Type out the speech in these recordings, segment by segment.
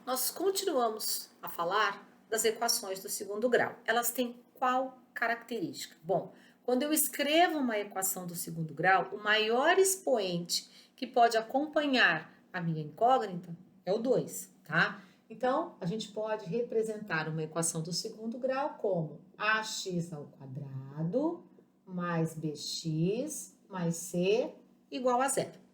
nós continuamos a falar das equações do segundo grau. Elas têm qual característica? Bom, quando eu escrevo uma equação do segundo grau, o maior expoente que pode acompanhar a minha incógnita é o 2, tá? Então, a gente pode representar uma equação do segundo grau como ax ao quadrado mais bx mais c igual a zero.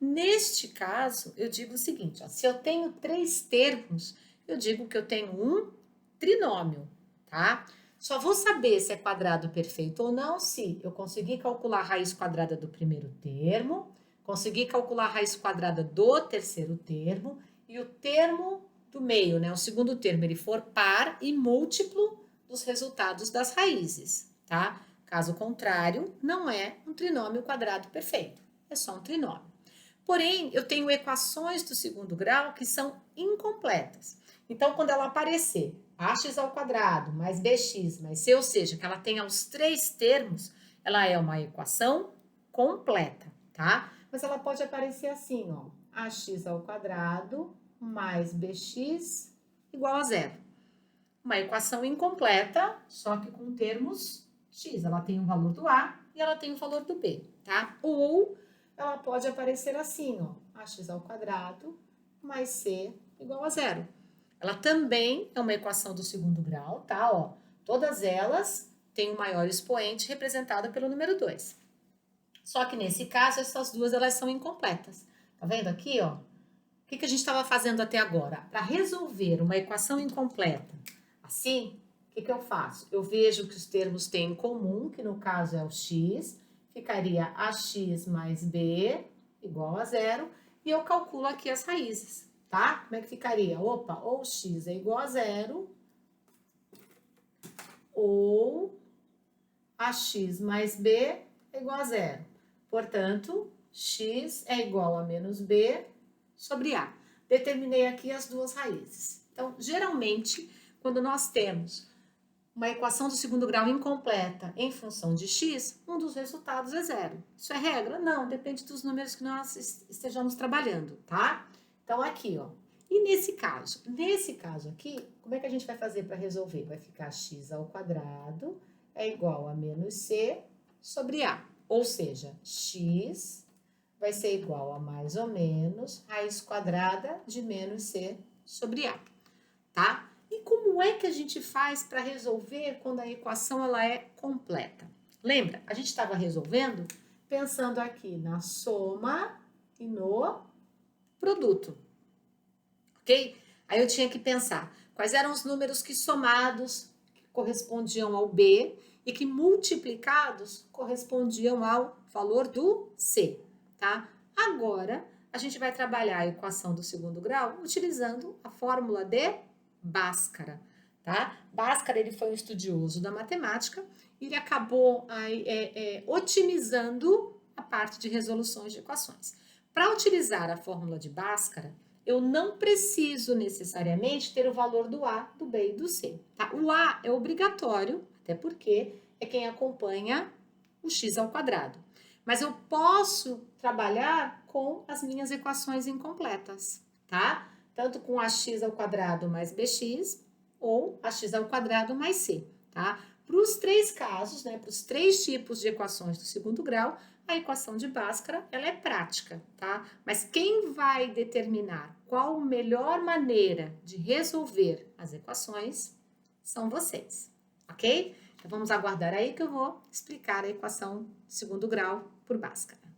Neste caso, eu digo o seguinte, ó, se eu tenho três termos, eu digo que eu tenho um trinômio, tá? Só vou saber se é quadrado perfeito ou não se eu conseguir calcular a raiz quadrada do primeiro termo, conseguir calcular a raiz quadrada do terceiro termo e o termo do meio, né? O segundo termo, ele for par e múltiplo dos resultados das raízes, tá? Caso contrário, não é um trinômio quadrado perfeito, é só um trinômio. Porém, eu tenho equações do segundo grau que são incompletas. Então, quando ela aparecer ax ao quadrado mais bx mais c, ou seja, que ela tenha os três termos, ela é uma equação completa, tá? Mas ela pode aparecer assim, ó, ax ao quadrado mais bx igual a zero. Uma equação incompleta, só que com termos x. Ela tem o valor do a e ela tem o valor do b, tá? Ou ela pode aparecer assim, ó, ax ao quadrado mais c igual a zero. Ela também é uma equação do segundo grau, tá? Ó, todas elas têm o maior expoente representado pelo número 2. Só que nesse caso, essas duas elas são incompletas. Tá vendo aqui, ó? O que a gente estava fazendo até agora? Para resolver uma equação incompleta assim, o que eu faço? Eu vejo que os termos têm em comum, que no caso é o x, ficaria ax mais b igual a zero, e eu calculo aqui as raízes, tá? Como é que ficaria? Opa, ou x é igual a zero, ou ax mais b é igual a zero. Portanto, x é igual a menos b sobre a. Determinei aqui as duas raízes. Então, geralmente, quando nós temos uma equação do segundo grau incompleta em função de x, um dos resultados é zero. Isso é regra? Não, depende dos números que nós estejamos trabalhando, tá? Então, aqui, ó. E nesse caso aqui, como é que a gente vai fazer para resolver? Vai ficar x ao quadrado é igual a menos c sobre a. Ou seja, x vai ser igual a mais ou menos raiz quadrada de menos c sobre a, tá? E como é que a gente faz para resolver quando a equação ela é completa? Lembra? A gente estava resolvendo pensando aqui na soma e no produto, ok? Aí eu tinha que pensar quais eram os números que somados correspondiam ao B e que multiplicados correspondiam ao valor do C, tá? Agora, a gente vai trabalhar a equação do segundo grau utilizando a fórmula de Bhaskara, tá? Bhaskara, ele foi um estudioso da matemática e ele acabou otimizando a parte de resoluções de equações. Para utilizar a fórmula de Bhaskara, eu não preciso necessariamente ter o valor do A, do B e do C, tá? O A é obrigatório, até porque é quem acompanha o x ao quadrado. Mas eu posso trabalhar com as minhas equações incompletas, tá? Tanto com ax ao quadrado mais bx ou ax ao quadrado mais c, tá? Para os três casos, né, para os três tipos de equações do segundo grau, a equação de Bhaskara, ela é prática, tá? Mas quem vai determinar qual a melhor maneira de resolver as equações são vocês, ok? Então, vamos aguardar aí que eu vou explicar a equação de segundo grau por Bhaskara.